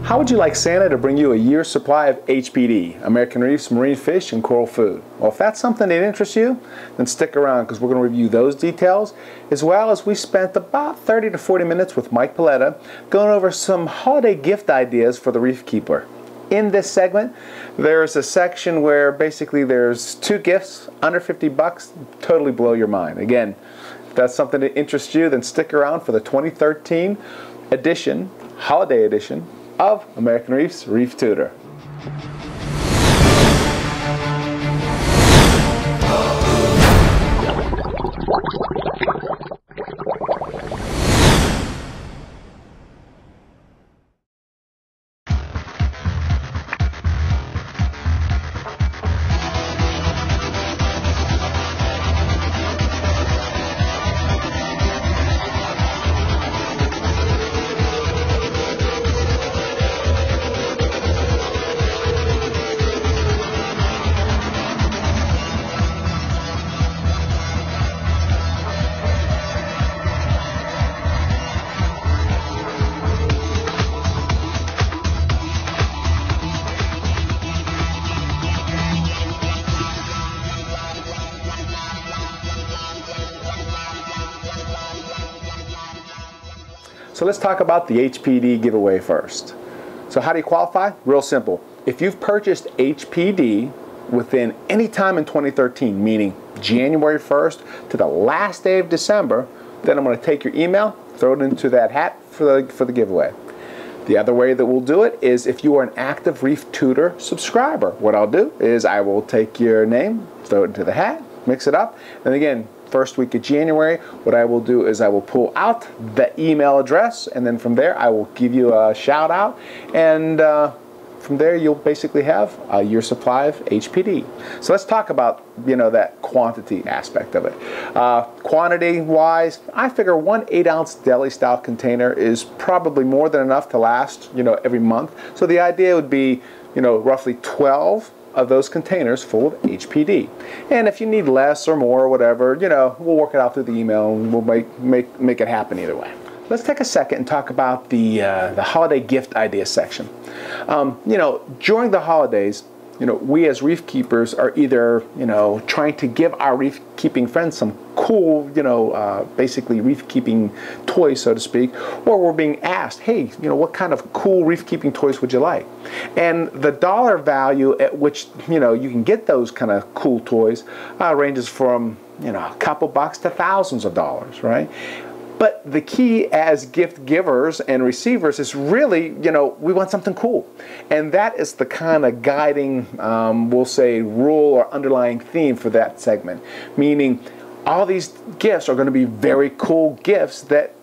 How would you like Santa to bring you a year's supply of HPD, American Reef's marine fish and coral food? Well, if that's something that interests you, then stick around because we're going to review those details, as well as we spent about 30 to 40 minutes with Mike Paletta going over some holiday gift ideas for the ReefKeeper. In this segment, there's a section where basically there's 2 gifts under 50 bucks, totally blow your mind. Again, if that's something that interests you, then stick around for the 2013 edition, holiday edition, of American Reef's Reef Tutor. So let's talk about the HPD giveaway first. So how do you qualify? Real simple. If you've purchased HPD within any time in 2013, meaning January 1st to the last day of December, then I'm going to take your email, throw it into that hat for the giveaway. The other way that we'll do it is if you are an active Reef Tutor subscriber. What I'll do is I will take your name, throw it into the hat, mix it up, and again, first week of January, what I will do is I will pull out the email address, and then from there I will give you a shout out, and from there you'll basically have your supply of HPD. So let's talk about, you know, that quantity aspect of it. Quantity wise, I figure 1 8-ounce deli style container is probably more than enough to last, you know, every month. So the idea would be, you know, roughly 12 of those containers full of HPD. And if you need less or more or whatever, you know, we'll work it out through the email and we'll make it happen either way. Let's take a second and talk about the holiday gift idea section. You know, during the holidays, you know, we as reef keepers are either, you know, trying to give our reef keeping friends some cool, you know, basically reef keeping toys, so to speak, or we're being asked, hey, you know, what kind of cool reef keeping toys would you like? And the dollar value at which, you know, you can get those kind of cool toys ranges from, you know, a couple bucks to thousands of dollars, right? But the key as gift givers and receivers is really, you know, we want something cool. And that is the kind of guiding, we'll say, rule or underlying theme for that segment. Meaning, all these gifts are going to be very cool gifts that,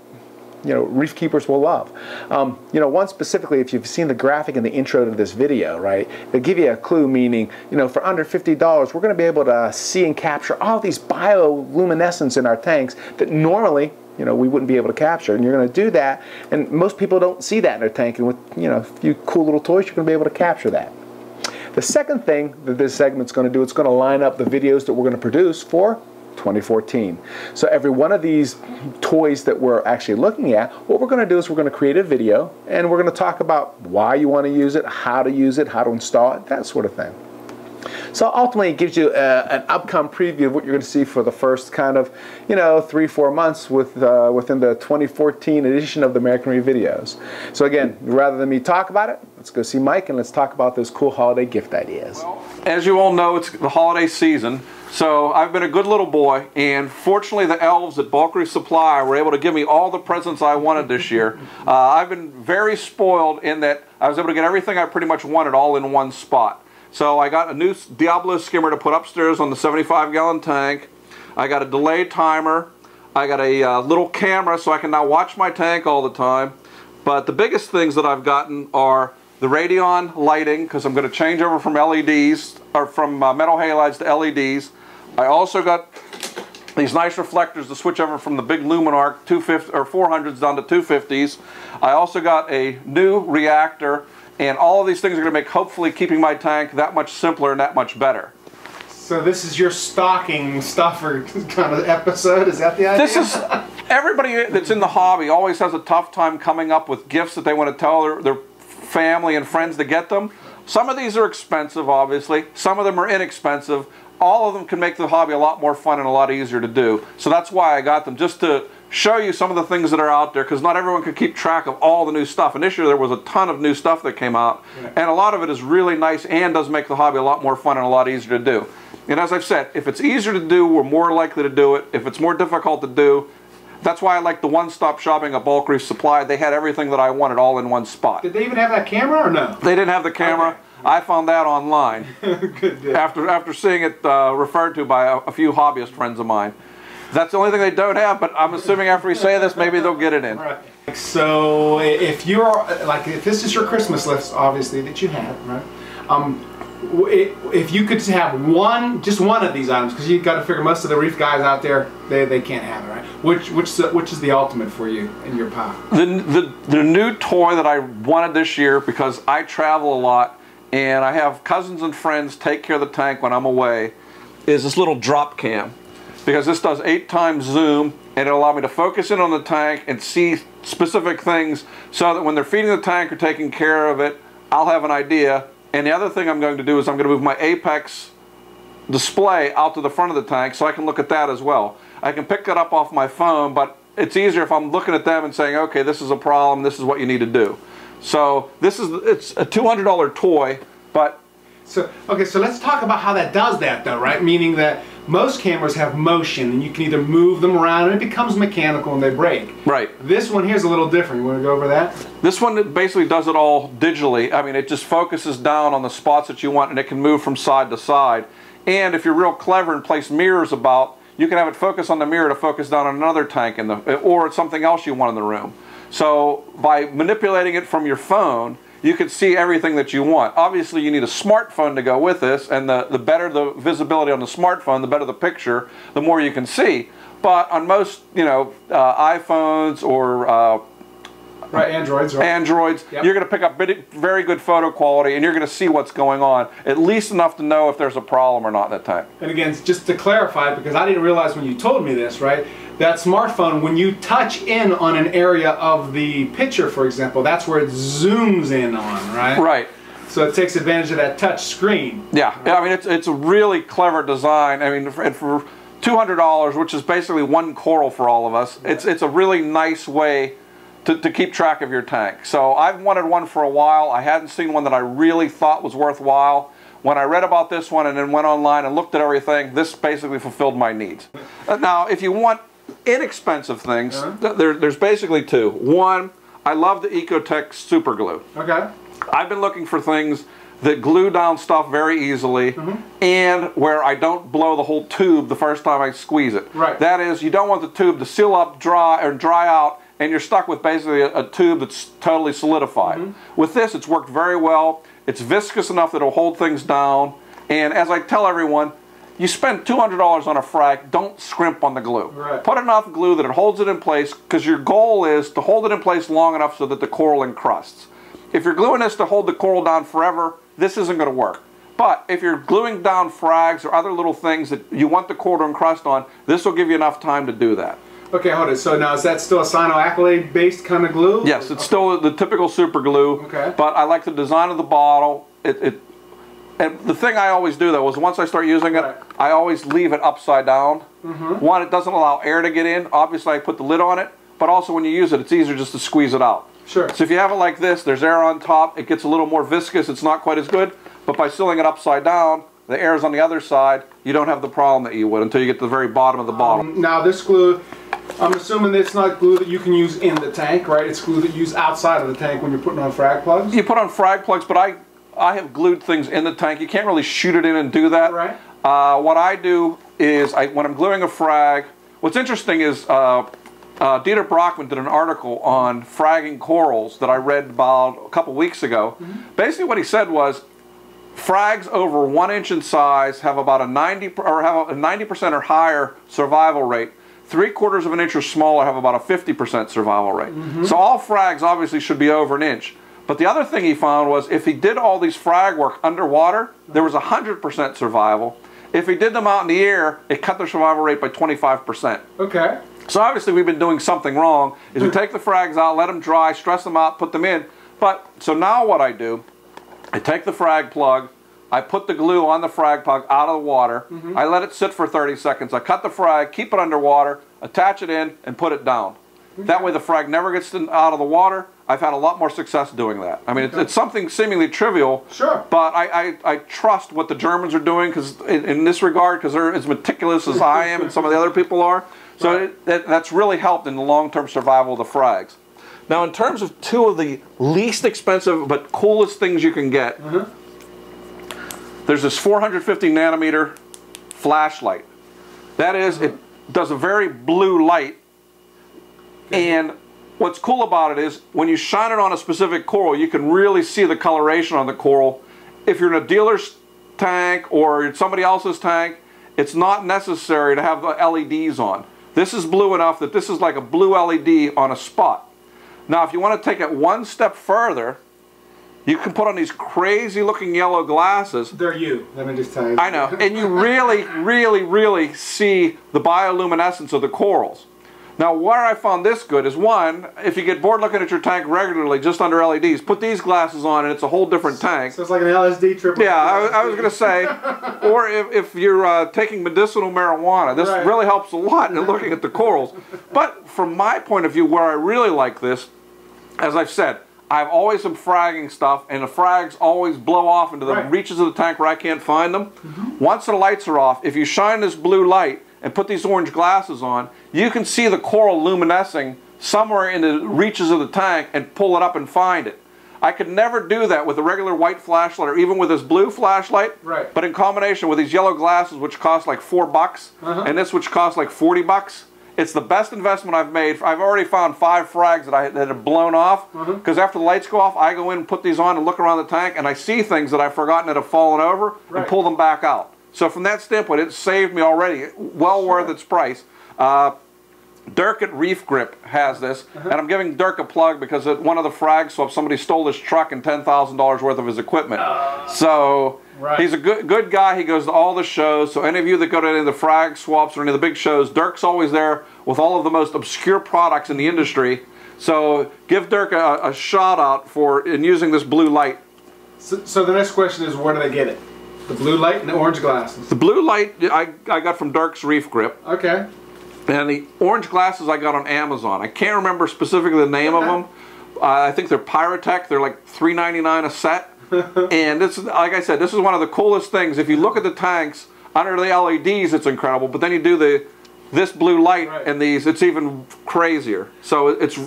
you know, reef keepers will love. You know, one specifically, if you've seen the graphic in the intro to this video, right, it'll give you a clue, meaning, you know, for under $50, we're going to be able to see and capture all these bioluminescence in our tanks that normally, you know, we wouldn't be able to capture. And you're going to do that, and most people don't see that in their tank, and with, you know, a few cool little toys, you're going to be able to capture that. The second thing that this segment's going to do, it's going to line up the videos that we're going to produce for 2014. So every one of these toys that we're actually looking at, what we're going to do is we're going to create a video, and we're going to talk about why you want to use it, how to install it, that sort of thing. So ultimately it gives you an outcome preview of what you're going to see for the first kind of, you know, 3-4 months within the 2014 edition of the American Reef videos. So again, rather than me talk about it, let's go see Mike and let's talk about those cool holiday gift ideas. Well, as you all know, it's the holiday season. So I've been a good little boy, and fortunately the elves at Bulk Reef Supply were able to give me all the presents I wanted this year. I've been very spoiled in that I was able to get everything I pretty much wanted all in one spot. So I got a new Diablo skimmer to put upstairs on the 75-gallon tank. I got a delay timer. I got a little camera so I can now watch my tank all the time. But the biggest things that I've gotten are the Radion lighting, because I'm going to change over from LEDs, or from metal halides to LEDs. I also got these nice reflectors to switch over from the big Luminarc 250 or 400s down to 250s. I also got a new reactor, and all of these things are going to make hopefully keeping my tank that much simpler and that much better. So this is your stocking stuffer kind of episode, is that the idea? This is, everybody that's in the hobby always has a tough time coming up with gifts that they want to tell their family and friends to get them. Some of these are expensive, obviously. Some of them are inexpensive. All of them can make the hobby a lot more fun and a lot easier to do. So that's why I got them, just to show you some of the things that are out there, because not everyone can keep track of all the new stuff. And this year there was a ton of new stuff that came out, and a lot of it is really nice and does make the hobby a lot more fun and a lot easier to do. And as I've said, if it's easier to do, we're more likely to do it. If it's more difficult to do, that's why I like the one-stop shopping at Bulk Reef Supply. They had everything that I wanted all in one spot. Did they even have that camera or no? They didn't have the camera. Okay. I found that online. Good deal. After seeing it referred to by a few hobbyist friends of mine. That's the only thing they don't have, but I'm assuming after we say this, maybe they'll get it in. Right. So if you're, like, if this is your Christmas list, obviously, that you have, right? If you could have just one of these items, because you've got to figure most of the reef guys out there, they can't have it, right? Which is the ultimate for you in your pile? The new toy that I wanted this year, because I travel a lot, and I have cousins and friends take care of the tank when I'm away, is this little drop cam. Because this does 8x zoom, and it'll allow me to focus in on the tank and see specific things, so that when they're feeding the tank or taking care of it, I'll have an idea. And the other thing I'm going to do is I'm going to move my Apex display out to the front of the tank so I can look at that as well. I can pick that up off my phone, but it's easier if I'm looking at them and saying, okay, this is a problem, this is what you need to do. So it's a $200 toy, but... Okay, so let's talk about how that does that though, right? Meaning that most cameras have motion, and you can either move them around and it becomes mechanical and they break. Right. This one here is a little different. You want to go over that? This one basically does it all digitally. I mean, it just focuses down on the spots that you want, and it can move from side to side. And if you're real clever and place mirrors about, you can have it focus on the mirror to focus down on another tank or something else you want in the room. So by manipulating it from your phone, you can see everything that you want. Obviously, you need a smartphone to go with this, and the better the visibility on the smartphone, the better the picture, the more you can see. But on most, iPhones or Androids, right? Androids, yep. You're going to pick up very good photo quality, and you're going to see what's going on, at least enough to know if there's a problem or not in that tank. And again, just to clarify, because I didn't realize when you told me this, right? That smartphone, when you touch in on an area of the picture, for example, that's where it zooms in on, right? Right. So it takes advantage of that touch screen. Yeah, right? I mean, it's a really clever design. I mean, for $200, which is basically one coral for all of us, it's a really nice way to keep track of your tank. So I've wanted one for a while. I hadn't seen one that I really thought was worthwhile. When I read about this one and then went online and looked at everything, this basically fulfilled my needs. Now, if you want inexpensive things, there's basically two. One, I love the Ecotech super glue. Okay. I've been looking for things that glue down stuff very easily and where I don't blow the whole tube the first time I squeeze it. Right. That is, you don't want the tube to seal up, dry out, and you're stuck with basically a tube that's totally solidified. With this, it's worked very well. It's viscous enough that it'll hold things down. And as I tell everyone, you spend $200 on a frag, don't scrimp on the glue. Right. Put enough glue that it holds it in place, because your goal is to hold it in place long enough so that the coral encrusts. If you're gluing this to hold the coral down forever, this isn't going to work. But if you're gluing down frags or other little things that you want the coral to encrust on, this will give you enough time to do that. Okay, hold it. So now, is that still a cyanoacrylate based kind of glue? Yes, it's still the typical super glue. Okay. But I like the design of the bottle. And the thing I always do though is once I start using it, I always leave it upside down. One, it doesn't allow air to get in. Obviously, I put the lid on it. But also, when you use it, it's easier just to squeeze it out. Sure. So if you have it like this, there's air on top. It gets a little more viscous. It's not quite as good. But by sealing it upside down, the air is on the other side. You don't have the problem that you would until you get to the very bottom of the bottle. Now, this glue, I'm assuming it's not glue that you can use in the tank, right? It's glue that you use outside of the tank when you're putting on frag plugs? You put on frag plugs, but I have glued things in the tank. You can't really shoot it in and do that. Right. What I do is, when I'm gluing a frag, what's interesting is Dieter Brockman did an article on fragging corals that I read about a couple weeks ago. Basically what he said was, frags over 1 inch in size have about a 90% or higher survival rate. 3/4 of an inch or smaller have about a 50% survival rate. So all frags obviously should be over an inch. But the other thing he found was if he did all these frag work underwater, there was 100% survival. If he did them out in the air, it cut their survival rate by 25%. Okay. So obviously we've been doing something wrong. Is we take the frags out, let them dry, stress them out, put them in. But, so now what I do, I take the frag plug, I put the glue on the frag plug out of the water, I let it sit for 30 seconds, I cut the frag, keep it underwater, attach it in, and put it down. That way the frag never gets out of the water. I've had a lot more success doing that. I mean, it's something seemingly trivial, but I trust what the Germans are doing because in this regard, because they're as meticulous as I am and some of the other people are. So that's really helped in the long-term survival of the frags. Now, in terms of two of the least expensive but coolest things you can get, there's this 450 nanometer flashlight. That is, it does a very blue light. And what's cool about it is when you shine it on a specific coral, you can really see the coloration on the coral. If you're in a dealer's tank or somebody else's tank, it's not necessary to have the LEDs on. This is blue enough that this is like a blue LED on a spot. Now, if you want to take it one step further, you can put on these crazy looking yellow glasses. They're you. Let me just tell you. I know. And you really, really, really see the bioluminescence of the corals. Now, where I found this good is, one, if you get bored looking at your tank regularly just under LEDs, put these glasses on and it's a whole different tank. So it's like an LSD trip. Yeah, I was going to say, or if you're taking medicinal marijuana, this really helps a lot in looking at the corals. But from my point of view, where I really like this, as I've said, I've always some fragging stuff, and the frags always blow off into the reaches of the tank where I can't find them. Once the lights are off, if you shine this blue light and put these orange glasses on, you can see the coral luminescing somewhere in the reaches of the tank and pull it up and find it. I could never do that with a regular white flashlight or even with this blue flashlight, but in combination with these yellow glasses, which cost like $4, and this which cost like $40, it's the best investment I've made. I've already found 5 frags that have blown off, because after the lights go off, I go in and put these on and look around the tank, and I see things that I've forgotten that have fallen over and pull them back out. So from that standpoint, it saved me already. Well worth its price. Dirk at Reef Grip has this, and I'm giving Dirk a plug because one of the frag swaps, somebody stole his truck and $10,000 worth of his equipment. So he's a good guy. He goes to all the shows. So any of you that go to any of the frag swaps or any of the big shows, Dirk's always there with all of the most obscure products in the industry. So give Dirk a shout out in using this blue light. So the next question is, where do they get it? The blue light and the orange glasses. The blue light I got from Dirk's Reef Grip. Okay. And the orange glasses I got on Amazon. I can't remember specifically the name of them. I think they're Pyrotech. They're like $3.99 a set. And this, like I said, this is one of the coolest things. If you look at the tanks under the LEDs, it's incredible. But then you do this blue light and these, it's even crazier. So it's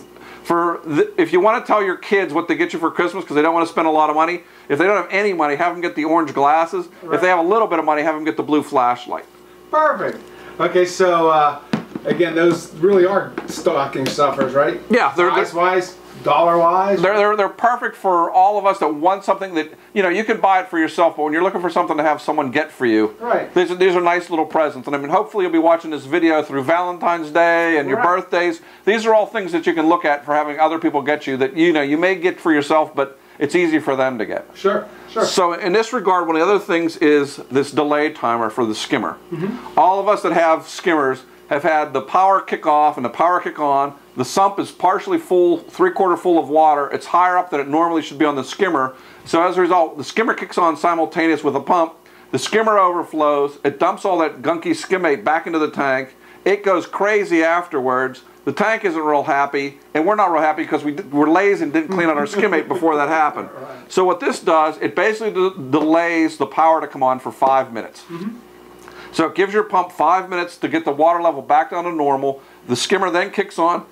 if you want to tell your kids what they get you for Christmas because they don't want to spend a lot of money, if they don't have any money, have them get the orange glasses. If they have a little bit of money, have them get the blue flashlight. Perfect. Okay, so again, those really are stocking stuffers, right? Yeah, price-wise, dollar-wise. They're perfect for all of us that want something that, you know, you can buy it for yourself, but when you're looking for something to have someone get for you, these are nice little presents. And I mean, hopefully you'll be watching this video through Valentine's Day and your birthdays. These are all things that you can look at for having other people get you that, you know, you may get for yourself, but it's easy for them to get. Sure. So in this regard, one of the other things is this delay timer for the skimmer. All of us that have skimmers have had the power kick off and the power kick on. The sump is partially full, 3/4 full of water. It's higher up than it normally should be on the skimmer. So as a result, the skimmer kicks on simultaneous with the pump. The skimmer overflows. It dumps all that gunky skimmate back into the tank. It goes crazy afterwards. The tank isn't real happy, and we're not real happy because we're lazy and didn't clean out our skimmate before that happened. So what this does, it basically delays the power to come on for 5 minutes. So it gives your pump 5 minutes to get the water level back down to normal. The skimmer then kicks on.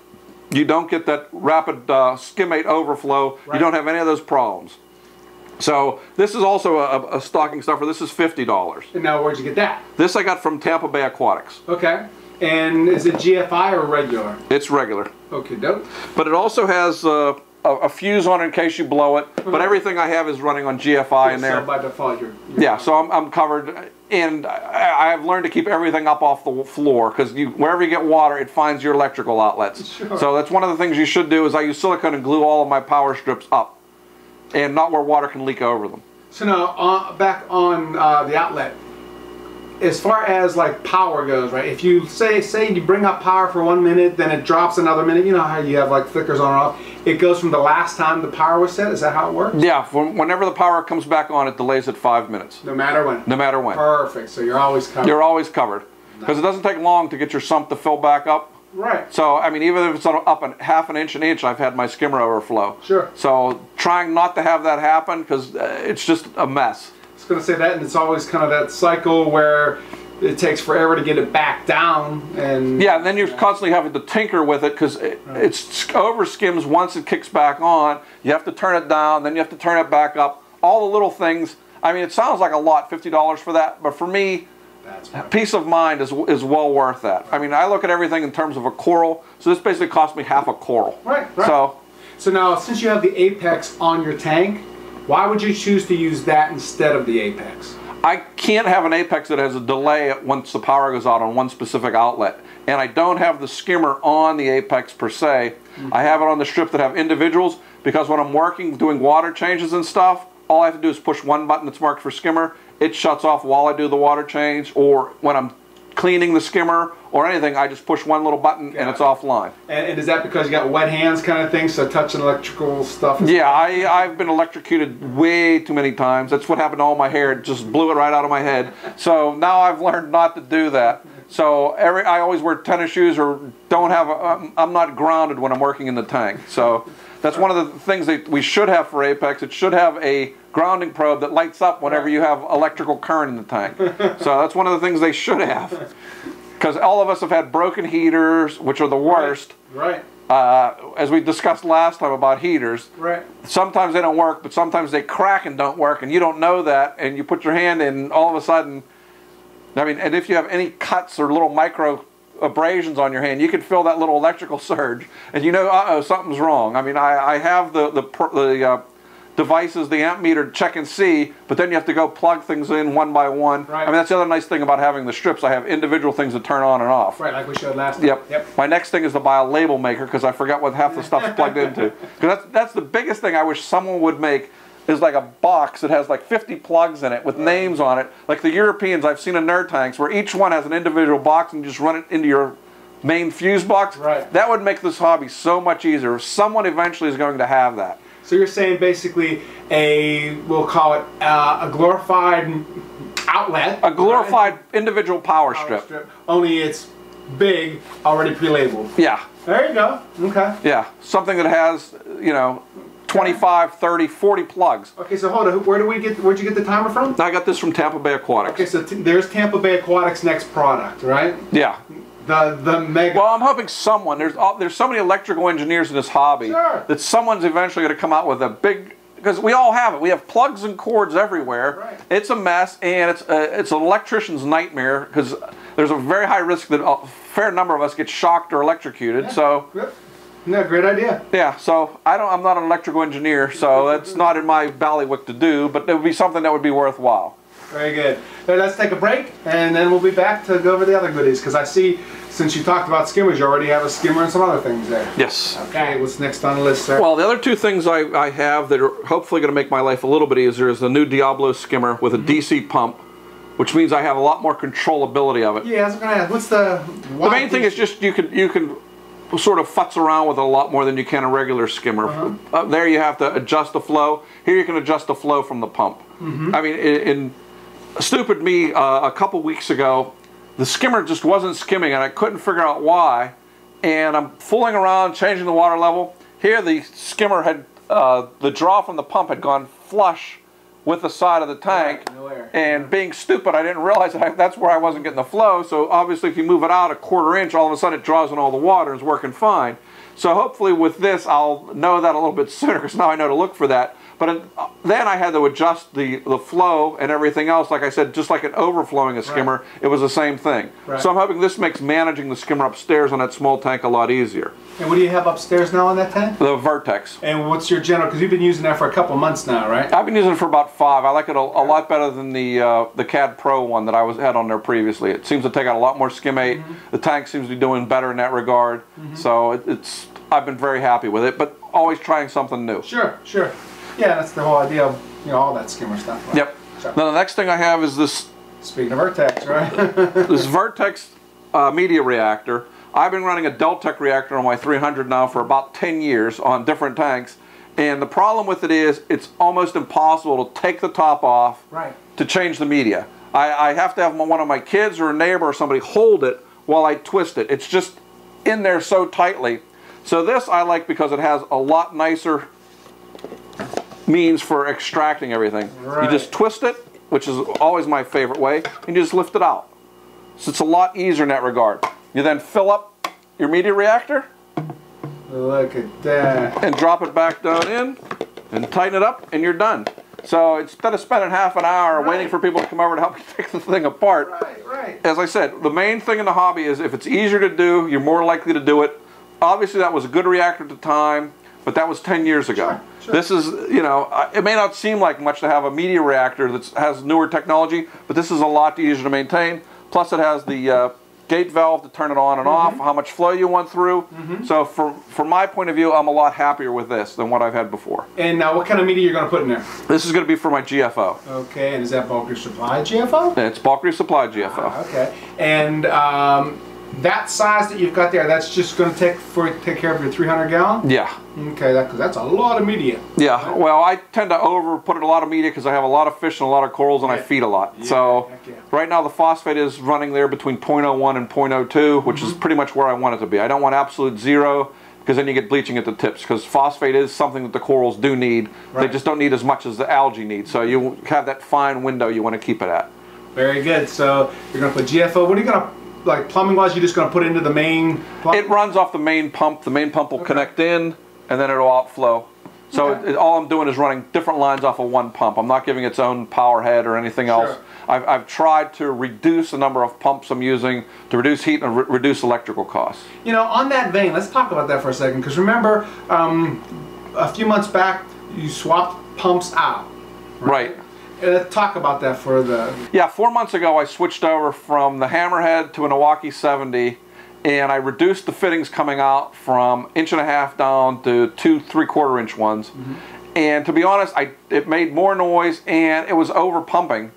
You don't get that rapid skimmate overflow. You don't have any of those problems. So this is also a stocking stuffer. This is $50. And now where'd you get that? This I got from Tampa Bay Aquatics. Okay. And is it GFI or regular? It's regular. Okay, dope. But it also has a fuse on it in case you blow it. But everything I have is running on GFI in there. So by default, you're yeah, so I'm covered. And I've learned to keep everything up off the floor because wherever you get water, it finds your electrical outlets. So that's one of the things you should do is I use silicone and glue all of my power strips up and not where water can leak over them. So now, back on the outlet, as far as like power goes, right? If you say you bring up power for 1 minute, then it drops another minute. You know how you have like flickers on or off. It goes from the last time the power was set. Is that how it works? Yeah. Whenever the power comes back on, it delays it 5 minutes. No matter when. No matter when. Perfect. So you're always covered. You're always covered because it doesn't take long to get your sump to fill back up. Right. So I mean, even if it's up half an inch, I've had my skimmer overflow. Sure. So trying not to have that happen because it's just a mess. I was going to say that, and it's always kind of that cycle where it takes forever to get it back down, and yeah, and then you're constantly having to tinker with it because it's over skims once it kicks back on. You have to turn it down, then you have to turn it back up. All the little things. I mean, it sounds like a lot, $50 for that, but for me, peace of mind is well worth that. I mean, I look at everything in terms of a coral, so this basically cost me half a coral. Right. So now, since you have the Apex on your tank, why would you choose to use that instead of the Apex? I can't have an Apex that has a delay once the power goes out on one specific outlet. And I don't have the skimmer on the Apex per se. I have it on the strip that have individuals because when I'm working, doing water changes and stuff, all I have to do is push one button that's marked for skimmer. It shuts off while I do the water change, or when I'm cleaning the skimmer or anything, I just push one little button and it's offline. And is that because you got wet hands kind of thing, so touching electrical stuff? Yeah, I've been electrocuted way too many times. That's what happened to all my hair. It just blew it right out of my head. So now I've learned not to do that. So I always wear tennis shoes or don't have, I'm not grounded when I'm working in the tank. So that's one of the things that we should have for Apex. It should have a grounding probe that lights up whenever you have electrical current in the tank. So that's one of the things they should have. Because all of us have had broken heaters, which are the worst. Right. As we discussed last time about heaters. Right. Sometimes they don't work, but sometimes they crack and don't work, and you don't know that, and you put your hand in, and all of a sudden, I mean, and if you have any cuts or little micro abrasions on your hand, you can feel that little electrical surge, and you know, uh-oh, something's wrong. I mean, I have the devices, the amp meter, check and see, but then you have to go plug things in one by one. Right. I mean, that's the other nice thing about having the strips. I have individual things that turn on and off. Right, like we showed last time. Yep. My next thing is to buy a label maker because I forgot what half the stuff's plugged into. Because that's the biggest thing I wish someone would make, is like a box that has like 50 plugs in it with names on it. Like the Europeans, I've seen in their tanks where each one has an individual box and you just run it into your main fuse box. Right. That would make this hobby so much easier. Someone eventually is going to have that. So you're saying basically we'll call it a glorified outlet. A glorified individual power strip. Only it's big, already pre-labeled. Yeah. There you go. Okay. Yeah. Something that has, you know, 25, 30, 40 plugs. Okay, so hold on. Where'd you get the timer from? I got this from Tampa Bay Aquatics. Okay, so there's Tampa Bay Aquatics' next product, right? Yeah. The mega. Well, I'm hoping someone, there's so many electrical engineers in this hobby that someone's eventually going to come out with a big, because we all have it. We have plugs and cords everywhere. Right. It's a mess, and it's an electrician's nightmare because there's a very high risk that a fair number of us get shocked or electrocuted. Yeah. So. Yep. Yeah, great idea. Yeah, so I'm not an electrical engineer, so that's not in my ballywick to do, but it would be something that would be worthwhile. Very good. Let's take a break, and then we'll be back to go over the other goodies, because I see, since you talked about skimmers, you already have a skimmer and some other things there. Yes. Okay, what's next on the list, sir? Well, the other two things I have that are hopefully going to make my life a little bit easier is the new Diablo skimmer with a DC pump, which means I have a lot more controllability of it. Yeah, I was going to ask, what's the main thing is just you can sort of futz around with it a lot more than you can a regular skimmer. There you have to adjust the flow. Here you can adjust the flow from the pump. I mean, in stupid me, a couple weeks ago, the skimmer just wasn't skimming and I couldn't figure out why. And I'm fooling around, changing the water level. Here the skimmer had, the draw from the pump had gone flush with the side of the tank, and being stupid, I didn't realize that that's where I wasn't getting the flow. So obviously if you move it out a quarter inch, all of a sudden it draws in all the water and is working fine. So hopefully with this I'll know that a little bit sooner, because now I know to look for that. But then I had to adjust the flow and everything else. Like I said, just like an overflowing a skimmer, it was the same thing. So I'm hoping this makes managing the skimmer upstairs on that small tank a lot easier. And what do you have upstairs now on that tank? The Vertex. And what's your general, because you've been using that for a couple months now, right? I've been using it for about 5. I like it a lot better than the CAD Pro one that I had on there previously. It seems to take out a lot more skimmate. The tank seems to be doing better in that regard. So I've been very happy with it, but always trying something new. Sure, sure. Yeah, that's the whole idea of all that skimmer stuff. Right? Yep. Sure. Now the next thing I have is this Speaking of Vertex, right? This Vertex media reactor. I've been running a Deltec reactor on my 300 now for about 10 years on different tanks. And the problem with it is it's almost impossible to take the top off to change the media. I have to have one of my kids or a neighbor or somebody hold it while I twist it. It's just in there so tightly. So this I like because it has a lot nicer means for extracting everything. You just twist it, which is always my favorite way, and you just lift it out. So it's a lot easier in that regard. You then fill up your media reactor. Look at that. And drop it back down in and tighten it up and you're done. So instead of spending half an hour waiting for people to come over to help you take the thing apart, as I said, the main thing in the hobby is if it's easier to do, you're more likely to do it. Obviously that was a good reactor at the time, but that was 10 years ago. This is, you know, it may not seem like much to have a media reactor that has newer technology, but this is a lot easier to maintain. Plus it has the gate valve to turn it on and off, how much flow you want through. So from my point of view, I'm a lot happier with this than what I've had before. And now what kind of media you're going to put in there? This is going to be for my GFO. Okay, and is that bulk reef supply GFO? It's bulk reef supply GFO. Okay, and that size that you've got there, that's just going to take care of your 300 gallon? Yeah. Okay, that's a lot of media. Yeah, well, I tend to over put in a lot of media because I have a lot of fish and a lot of corals and I feed a lot. So right now the phosphate is running there between 0.01 and 0.02, which is pretty much where I want it to be. I don't want absolute zero because then you get bleaching at the tips, because phosphate is something that the corals do need. They just don't need as much as the algae need. So you have that fine window you want to keep it at. Very good. So you're going to put GFO. What are you going to, like plumbing wise, you're just going to put it into the main pump? It runs off the main pump. The main pump will connect in and then it'll outflow. So all I'm doing is running different lines off of one pump. I'm not giving its own power head or anything else. I've tried to reduce the number of pumps I'm using to reduce heat and reduce electrical costs. You know, on that vein, let's talk about that for a second, because remember a few months back you swapped pumps out. Right. Let's talk about that for the... Yeah, 4 months ago I switched over from the Hammerhead to an Milwaukee 70, and I reduced the fittings coming out from 1.5 inches down to 2 3/4 inch ones. And to be honest, it made more noise and it was over pumping,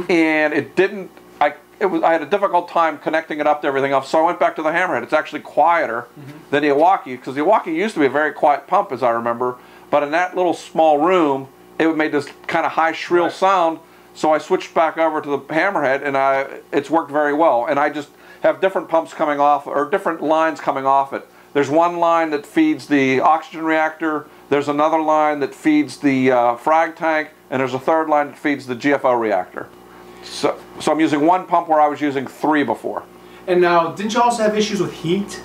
and it didn't. I had a difficult time connecting it up to everything else. So I went back to the Hammerhead. It's actually quieter than the Milwaukee, because the Milwaukee used to be a very quiet pump, as I remember. But in that little small room, it made this kind of high shrill sound. So I switched back over to the Hammerhead, and it's worked very well. And I just have different pumps coming off, or different lines coming off it. There's one line that feeds the oxygen reactor, there's another line that feeds the frag tank, and there's a third line that feeds the GFO reactor. So I'm using one pump where I was using 3 before. And now, didn't you also have issues with heat?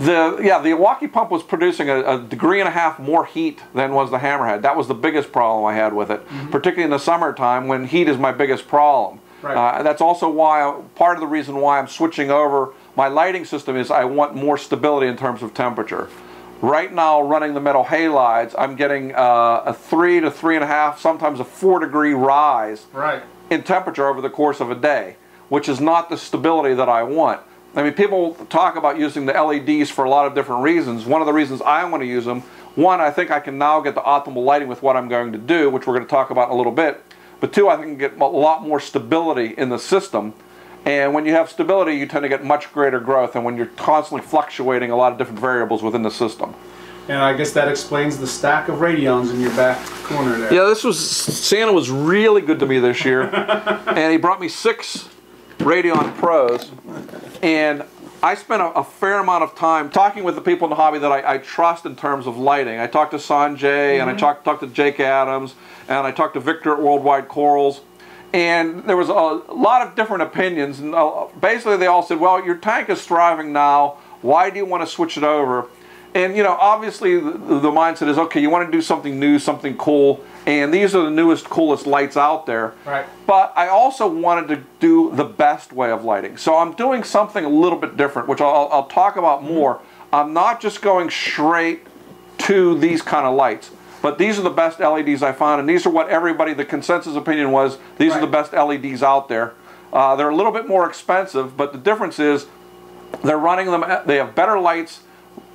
The Milwaukee pump was producing a 1.5 degrees more heat than was the Hammerhead. That was the biggest problem I had with it, particularly in the summertime when heat is my biggest problem. That's also why, part of the reason why I'm switching over my lighting system is I want more stability in terms of temperature. Right now, running the metal halides, I'm getting a 3 to 3.5, sometimes a 4 degree rise in temperature over the course of a day, which is not the stability that I want. I mean, people talk about using the LEDs for a lot of different reasons. One of the reasons I want to use them, one, I think I can now get the optimal lighting with what I'm going to do, which we're going to talk about in a little bit. But 2, I think I can get a lot more stability in the system. And when you have stability, you tend to get much greater growth than when you're constantly fluctuating a lot of different variables within the system. And I guess that explains the stack of radions in your back corner there. Yeah, Santa was really good to me this year. And he brought me 6 Radion Pros. And I spent a fair amount of time talking with the people in the hobby that I trust in terms of lighting. I talked to Sanjay, and I talked to Jake Adams, and I talked to Victor at Worldwide Corals. And there was a lot of different opinions, and basically they all said, well, your tank is thriving now, why do you want to switch it over? And, you know, obviously the mindset is, okay, you want to do something new, something cool, and these are the newest, coolest lights out there. But I also wanted to do the best way of lighting. So I'm doing something a little bit different, which I'll talk about more. I'm not just going straight to these kind of lights. But these are the best LEDs I found, and these are what the consensus opinion was, these are the best LEDs out there. They're a little bit more expensive, but the difference is they're running them, they have better lights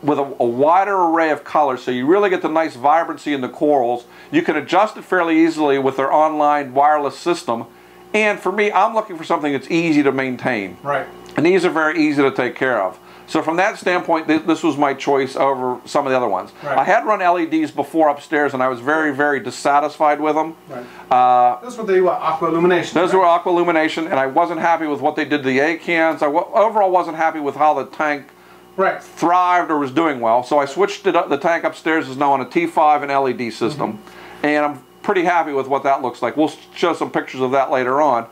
with a wider array of colors, so you really get the nice vibrancy in the corals. You can adjust it fairly easily with their online wireless system, And for me, I'm looking for something that's easy to maintain. Right. And these are very easy to take care of. So from that standpoint, this was my choice over some of the other ones. Right. I had run LEDs before upstairs, and I was very, very dissatisfied with them. Right. Those were the aqua illumination. Those were aqua illumination, and I wasn't happy with what they did to the A cans. I overall wasn't happy with how the tank thrived or was doing well. So I switched it up. The tank upstairs is now on a T5 and LED system, and I'm pretty happy with what that looks like. We'll show some pictures of that later on.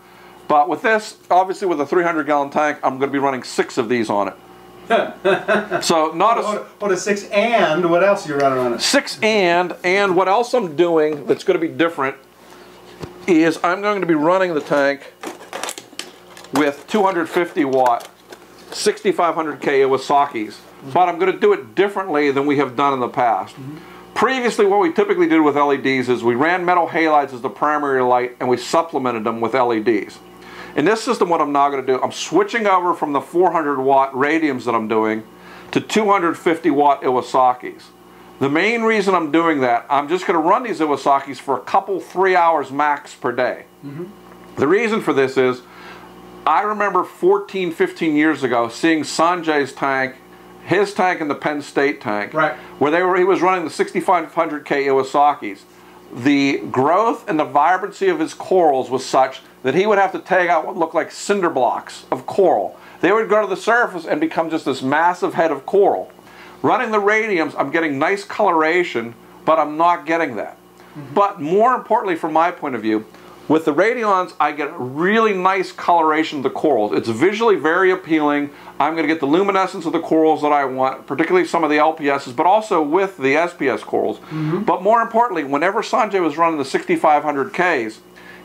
But with this, obviously with a 300-gallon tank, I'm going to be running 6 of these on it. So not a 6, and what else are you running on it? 6, and what else I'm doing that's going to be different is I'm going to be running the tank with 250 watt 6500K Sakis, but I'm going to do it differently than we have done in the past. Previously, what we typically did with LEDs is we ran metal halides as the primary light, and we supplemented them with LEDs. In this system, what I'm now going to do, I'm switching over from the 400 watt radiums that I'm doing to 250 watt Iwasakis. The main reason I'm doing that, I'm just going to run these Iwasakis for a couple, 3 hours max per day. The reason for this is, I remember 14, 15 years ago seeing Sanjay's tank, his tank and the Penn State tank, where he was running the 6500K Iwasakis. The growth and the vibrancy of his corals was such that he would have to take out what looked like cinder blocks of coral. They would go to the surface and become just this massive head of coral. Running the radiums, I'm getting nice coloration, but I'm not getting that. But more importantly from my point of view, with the radions, I get a really nice coloration of the corals. It's visually very appealing. I'm going to get the luminescence of the corals that I want, particularly some of the LPSs, but also with the SPS corals. But more importantly, whenever Sanjay was running the 6500Ks,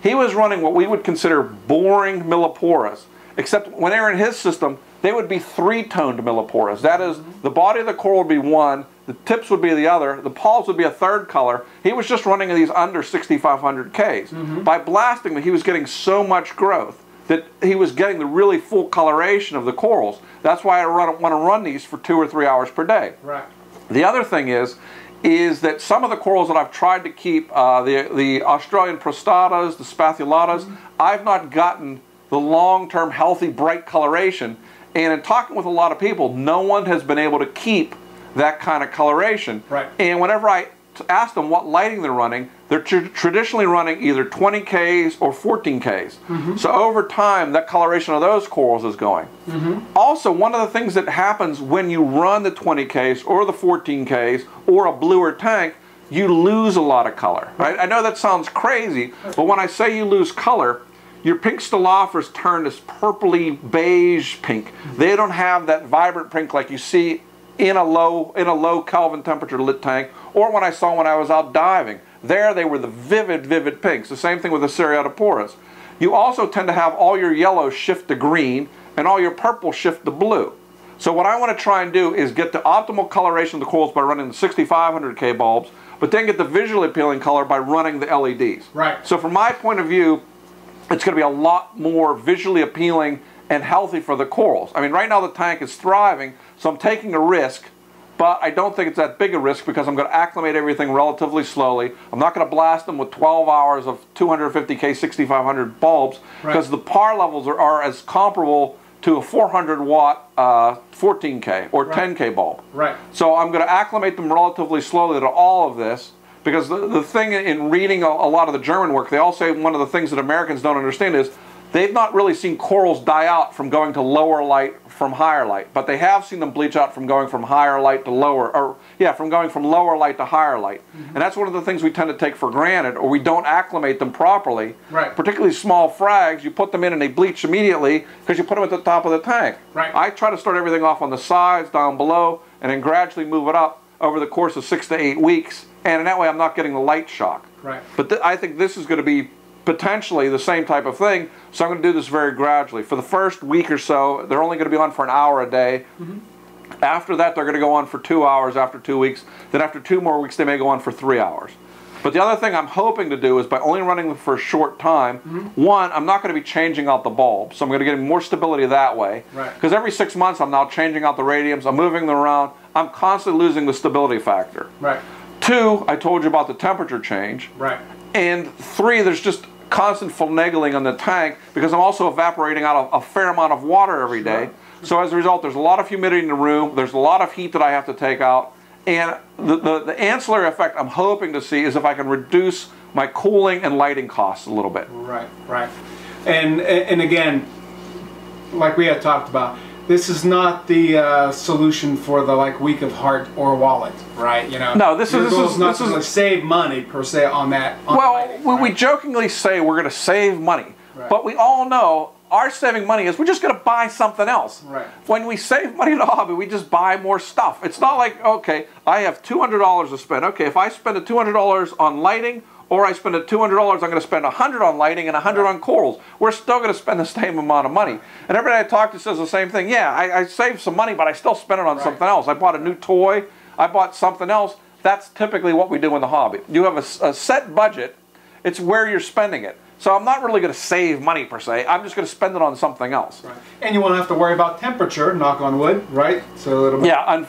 he was running what we would consider boring milliporas, except when they were in his system, they would be 3-toned milliporas. That is, the body of the coral would be one, the tips would be the other, the palms would be a third color. He was just running these under 6500Ks. By blasting them, he was getting so much growth that he was getting the really full coloration of the corals. That's why I want to run these for 2 or 3 hours per day. The other thing is that some of the corals that I've tried to keep, the Australian prostatas, the spathulatas, I've not gotten the long-term healthy bright coloration. And in talking with a lot of people, no one has been able to keep that kind of coloration. And whenever I ask them what lighting they're running, they're traditionally running either 20Ks or 14Ks. So over time, that coloration of those corals is going. Also, one of the things that happens when you run the 20Ks or the 14Ks or a bluer tank, you lose a lot of color. I know that sounds crazy, but when I say you lose color, your pink Stellophers turn this purpley beige pink. They don't have that vibrant pink like you see in a low Kelvin temperature lit tank, or when I saw when I was out diving. There they were the vivid pinks. The same thing with the Seriatoporas. You also tend to have all your yellows shift to green and all your purple shift to blue. So what I want to try and do is get the optimal coloration of the corals by running the 6500K bulbs, but then get the visually appealing color by running the LEDs. So from my point of view, it's going to be a lot more visually appealing and healthy for the corals. I mean, right now the tank is thriving, so I'm taking a risk, but I don't think it's that big a risk because I'm going to acclimate everything relatively slowly. I'm not going to blast them with 12 hours of 250K 6500 bulbs because the par levels are as comparable to a 400 watt 14K or 10K bulb. So I'm going to acclimate them relatively slowly to all of this. Because the thing in reading a lot of the German work, they all say one of the things that Americans don't understand is they've not really seen corals die out from going to lower light from higher light, but they have seen them bleach out from going from higher light to lower, or from going from lower light to higher light. And that's one of the things we tend to take for granted, or we don't acclimate them properly. Particularly small frags, you put them in and they bleach immediately because you put them at the top of the tank. I try to start everything off on the sides, down below, and then gradually move it up over the course of 6 to 8 weeks. And in that way, I'm not getting the light shock. But I think this is going to be potentially the same type of thing, so I'm going to do this very gradually. For the first week or so, they're only going to be on for an hour a day. After that, they're going to go on for 2 hours after 2 weeks. Then after 2 more weeks, they may go on for 3 hours. But the other thing I'm hoping to do is by only running them for a short time, one, I'm not going to be changing out the bulb, so I'm going to get more stability that way. Because every 6 months, I'm now changing out the radiums, I'm moving them around, I'm constantly losing the stability factor. 2, I told you about the temperature change. And 3, there's just constant finagling on the tank because I'm also evaporating out a fair amount of water every day. So as a result, there's a lot of humidity in the room, there's a lot of heat that I have to take out, and the ancillary effect I'm hoping to see is if I can reduce my cooling and lighting costs a little bit. Right, right. And again, like we had talked about, this is not the solution for the weak of heart or wallet, right? You know. No, this is not to save money per se on that. We jokingly say we're going to save money, but we all know our saving money is we're just going to buy something else. Right. When we save money in a hobby, we just buy more stuff. It's not like, okay, I have $200 to spend. Okay, if I spend the $200 on lighting, or I spend the $200, I'm going to spend $100 on lighting and $100 on corals. We're still going to spend the same amount of money. And everybody I talk to says the same thing. Yeah, I saved some money, but I still spent it on something else. I bought a new toy. I bought something else. That's typically what we do in the hobby. You have a set budget. It's where you're spending it. So I'm not really going to save money per se. I'm just going to spend it on something else. Right. And you won't have to worry about temperature, knock on wood, right? So it'll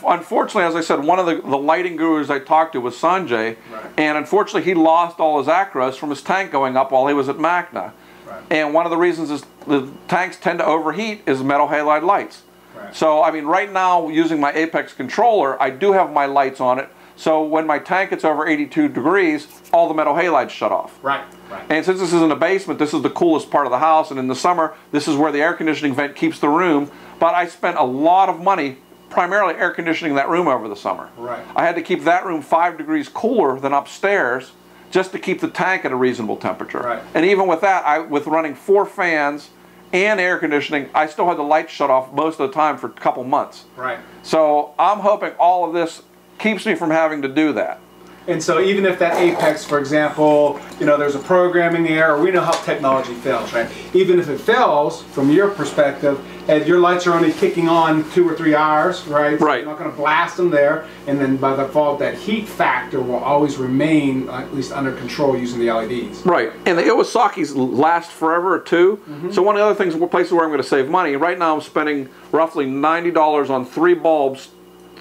unfortunately, as I said, one of the lighting gurus I talked to was Sanjay, and unfortunately he lost all his acros from his tank going up while he was at Magna. Right. And one of the reasons is the tanks tend to overheat is metal halide lights. Right. So I mean, right now using my Apex controller, I do have my lights on it. So when my tank gets over 82 degrees, all the metal halides shut off. Right, right. And since this is in a basement, this is the coolest part of the house, and in the summer, this is where the air conditioning vent keeps the room. But I spent a lot of money primarily air conditioning that room over the summer. Right. I had to keep that room 5 degrees cooler than upstairs just to keep the tank at a reasonable temperature. Right. And even with that, with running 4 fans and air conditioning, I still had the lights shut off most of the time for a couple months. Right. So I'm hoping all of this keeps me from having to do that. And so even if that Apex, for example, you know, there's a programming error, we know how technology fails, right? Even if it fails, from your perspective, and your lights are only kicking on 2 or 3 hours, right? So you're not going to blast them there, and then by default, that heat factor will always remain at least under control using the LEDs. Right, and the Iwasaki's last forever too. So one of the other things, places where I'm going to save money, right now I'm spending roughly $90 on 3 bulbs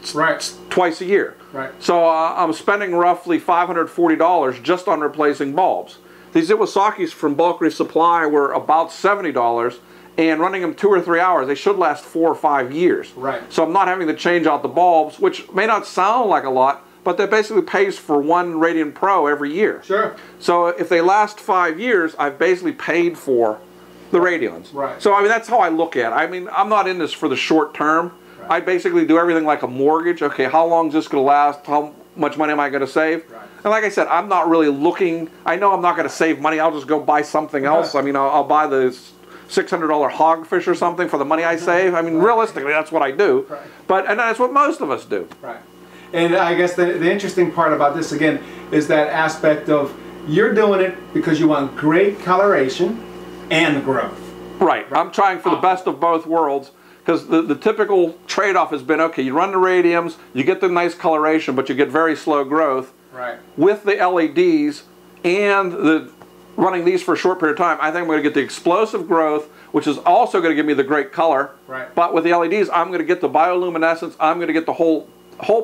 twice a year. Right. So I'm spending roughly $540 just on replacing bulbs. These Iwasaki's from Bulk Reef Supply were about $70, and running them 2 or 3 hours, they should last 4 or 5 years. Right. So I'm not having to change out the bulbs, which may not sound like a lot, but that basically pays for 1 Radiant Pro every year. Sure. So if they last 5 years, I've basically paid for the Radions. Right. So I mean, that's how I look at it. I mean, I'm not in this for the short term. I basically do everything like a mortgage. Okay, how long is this going to last? How much money am I going to save? Right. And like I said, I'm not really looking. I know I'm not going to save money. I'll just go buy something else. I mean, I'll buy the $600 hogfish or something for the money I save. I mean, realistically, that's what I do. Right. And that's what most of us do. Right. And I guess the interesting part about this, again, is that aspect of you're doing it because you want great coloration and growth. Right. I'm trying for the best of both worlds. Because the typical trade-off has been, okay, you run the radiums, you get the nice coloration, but you get very slow growth. Right. With the LEDs and running these for a short period of time, I think I'm going to get the explosive growth, which is also going to give me the great color. Right. But with the LEDs, I'm going to get the bioluminescence, I'm going to get the whole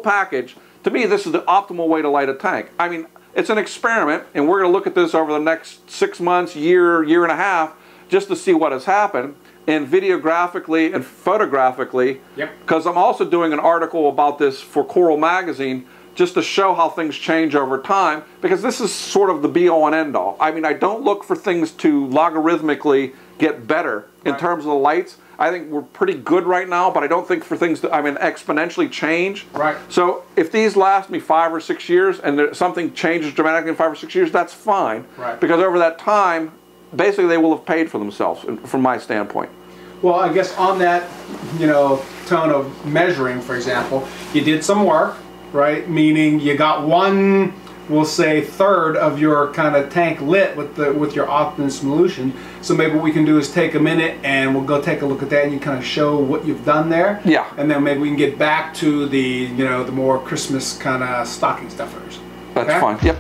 package. To me, this is the optimal way to light a tank. I mean, it's an experiment, and we're going to look at this over the next 6 months, year and a half, just to see what has happened. And videographically and photographically, because I'm also doing an article about this for Coral Magazine just to show how things change over time, because this is sort of the be-all and end-all. I mean, I don't look for things to logarithmically get better in terms of the lights. I think we're pretty good right now, but I don't think for things to, exponentially change. Right. So if these last me 5 or 6 years and something changes dramatically in 5 or 6 years, that's fine. Right. Because over that time, basically they will have paid for themselves from my standpoint. Well, I guess on that, you know, tone of measuring, for example, you did some work, right? Meaning you got 1, we'll say, 1/3 of your kind of tank lit with your optimum solution. So maybe what we can do is take a minute and we'll go take a look at that, and you kind of show what you've done there. Yeah. And then maybe we can get back to the, you know, the more Christmas kind of stocking stuffers. That's fine. Yep.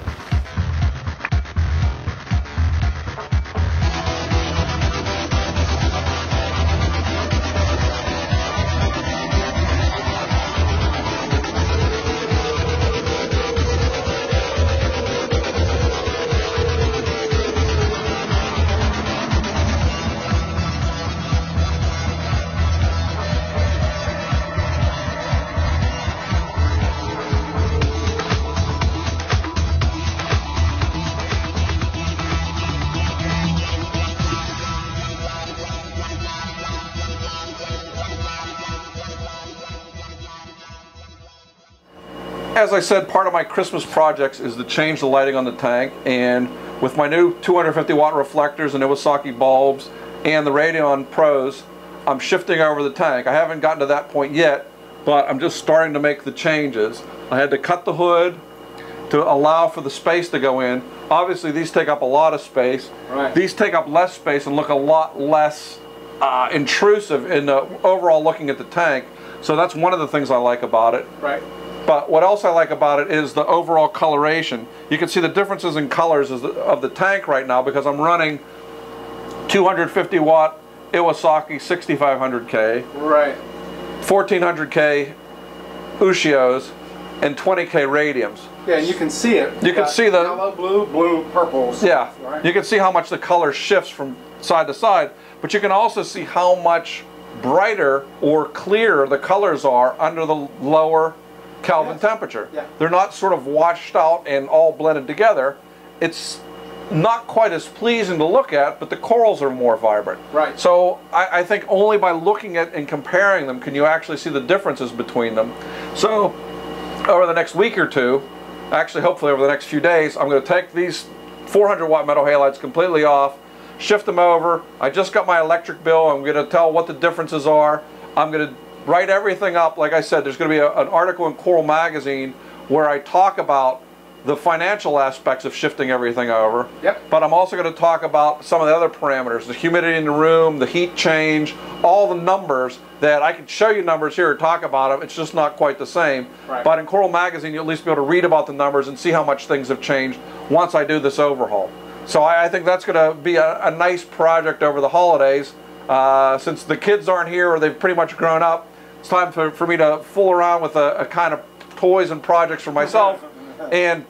As I said, part of my Christmas projects is to change the lighting on the tank, and with my new 250 watt reflectors and Iwasaki bulbs and the Radeon Pros, I'm shifting over the tank. I haven't gotten to that point yet, but I'm just starting to make the changes. I had to cut the hood to allow for the space to go in. Obviously these take up a lot of space. Right. These take up less space and look a lot less intrusive in the overall looking at the tank. So that's one of the things I like about it. Right. But what else I like about it is the overall coloration. You can see the differences in colors of the tank right now because I'm running 250 watt Iwasaki 6500K, Right. 1400K Ushios, and 20K Radiums. Yeah, and you can see it. You can see the yellow, blue, blue, purple. Yeah, right? you can see how much the color shifts from side to side, but you can also see how much brighter or clearer the colors are under the lower Kelvin temperature. Yeah. They're not sort of washed out and all blended together. It's not quite as pleasing to look at, but the corals are more vibrant. Right. So I think only by looking at and comparing them can you actually see the differences between them. So over the next week or two, actually hopefully over the next few days, I'm going to take these 400 watt metal halides completely off, shift them over. I just got my electric bill. I'm going to tell what the differences are. I'm going to write everything up. Like I said, there's going to be an article in Coral Magazine where I talk about the financial aspects of shifting everything over. Yep. But I'm also going to talk about some of the other parameters, the humidity in the room, the heat change, all the numbers that I can show you numbers here or talk about them. It's just not quite the same. Right. But in Coral Magazine, you'll at least be able to read about the numbers and see how much things have changed once I do this overhaul. So I think that's going to be a nice project over the holidays. Since the kids aren't here or they've pretty much grown up, it's time for me to fool around with a kind of toys and projects for myself. And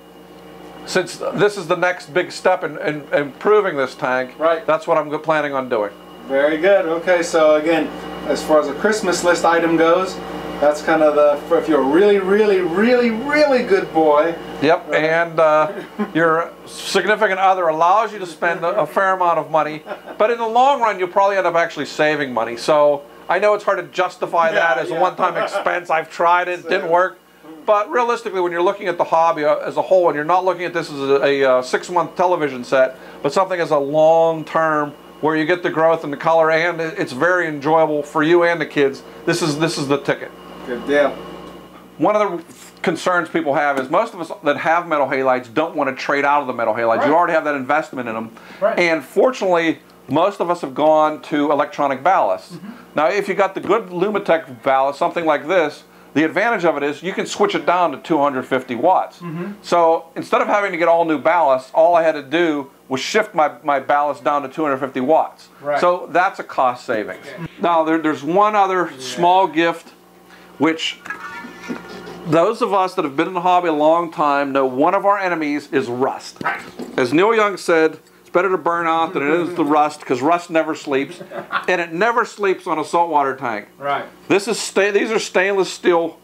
since this is the next big step in improving this tank, right, that's what I'm planning on doing. Very good. Okay, so again, as far as a Christmas list item goes, that's kind of the, if you're a really, really, really, really good boy. Yep, right, and your significant other allows you to spend a fair amount of money, but in the long run, you'll probably end up actually saving money. So I know it's hard to justify that as a one-time expense. I've tried it, didn't work. But realistically, when you're looking at the hobby as a whole, and you're not looking at this as a 6-month television set, but something as a long-term where you get the growth and the color, and it's very enjoyable for you and the kids, this is the ticket. Good deal. One of the concerns people have is most of us that have metal halides don't want to trade out of the metal halides. Right. You already have that investment in them. Right. And fortunately, most of us have gone to electronic ballast. Now, if you got the good Lumitech ballast, something like this, the advantage of it is you can switch it down to 250 watts. So instead of having to get all new ballast, all I had to do was shift my ballast down to 250 watts. Right. So that's a cost savings. Now there's one other small gift, which those of us that have been in the hobby a long time know one of our enemies is rust. As Neil Young said, it's better to burn out than it is to rust, because rust never sleeps, and it never sleeps on a saltwater tank. Right. These are stainless steel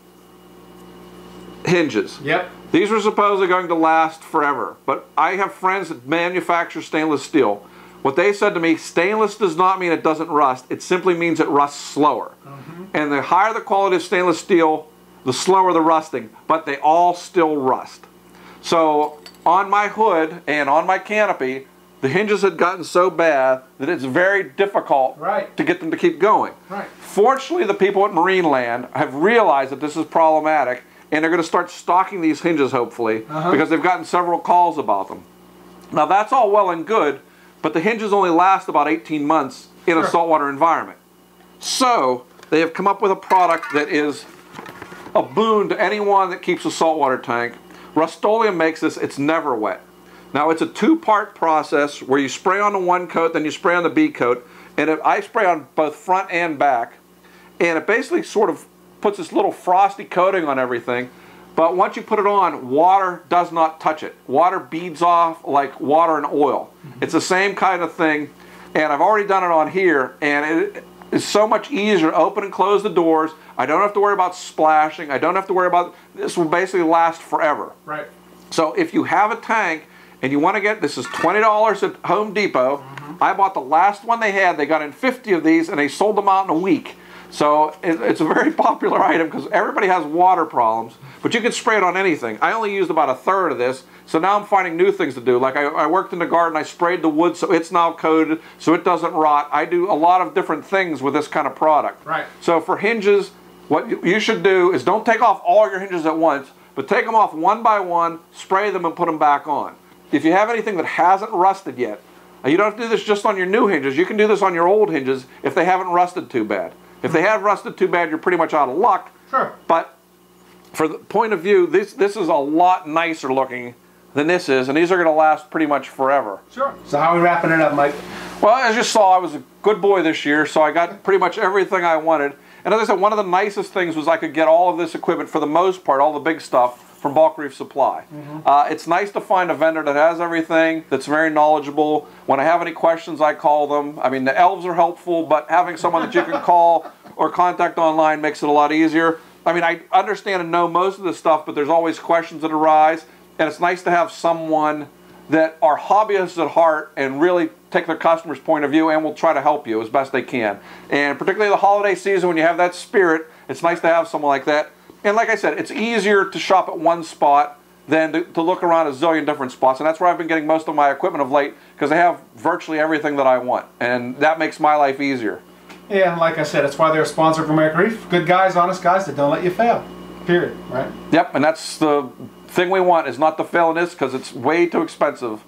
hinges. Yep. These are supposedly going to last forever, but I have friends that manufacture stainless steel. What they said to me, stainless does not mean it doesn't rust, it simply means it rusts slower. And the higher the quality of stainless steel, the slower the rusting, but they all still rust. So on my hood and on my canopy, the hinges had gotten so bad that it's very difficult to get them to keep going. Right. Fortunately, the people at Marineland have realized that this is problematic, and they're going to start stocking these hinges, hopefully, because they've gotten several calls about them. Now, that's all well and good, but the hinges only last about 18 months in a saltwater environment. So they have come up with a product that is a boon to anyone that keeps a saltwater tank. Rust-Oleum makes this. It's never wet. Now, it's a two-part process where you spray on the one coat, then you spray on the B coat, and I spray on both front and back, and it basically sort of puts this little frosty coating on everything, but once you put it on, water does not touch it. Water beads off like water and oil. It's the same kind of thing, and I've already done it on here, and it is so much easier to open and close the doors. I don't have to worry about splashing. I don't have to worry about, this will basically last forever. Right. So if you have a tank and you want to get, this is $20 at Home Depot. I bought the last one they had. They got in 50 of these and they sold them out in a week. So it's a very popular item because everybody has water problems, but you can spray it on anything. I only used about a third of this, so now I'm finding new things to do. Like I worked in the garden, I sprayed the wood so it's now coated so it doesn't rot. I do a lot of different things with this kind of product. Right. So for hinges, what you should do is don't take off all your hinges at once, but take them off one by one, spray them and put them back on. If you have anything that hasn't rusted yet, you don't have to do this just on your new hinges, you can do this on your old hinges if they haven't rusted too bad. If they have rusted too bad, you're pretty much out of luck. Sure. But for the point of view, this is a lot nicer looking than this is, and these are going to last pretty much forever. Sure. So how are we wrapping it up, Mike? Well, as you saw, I was a good boy this year, so I got pretty much everything I wanted. And as I said, one of the nicest things was I could get all of this equipment, for the most part, all the big stuff, from Bulk Reef Supply. It's nice to find a vendor that has everything, that's very knowledgeable. When I have any questions, I call them. I mean, the elves are helpful, but having someone that you can call or contact online makes it a lot easier. I mean, I understand and know most of this stuff, but there's always questions that arise, and it's nice to have someone that are hobbyists at heart and really take their customer's point of view and will try to help you as best they can. And particularly the holiday season, when you have that spirit, it's nice to have someone like that. And like I said, it's easier to shop at one spot than to look around a zillion different spots. And that's where I've been getting most of my equipment of late, because I have virtually everything that I want. And that makes my life easier. Yeah, and like I said, that's why they're a sponsor of American Reef. Good guys, honest guys that don't let you fail. Period, right? Yep, and that's the thing we want, is not to fail in this, because it's way too expensive.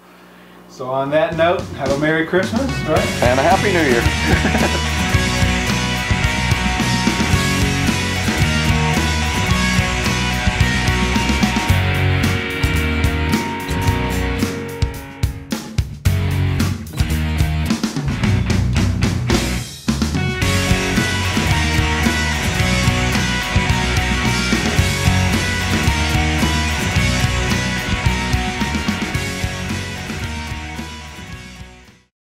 So on that note, have a Merry Christmas, right? And a Happy New Year.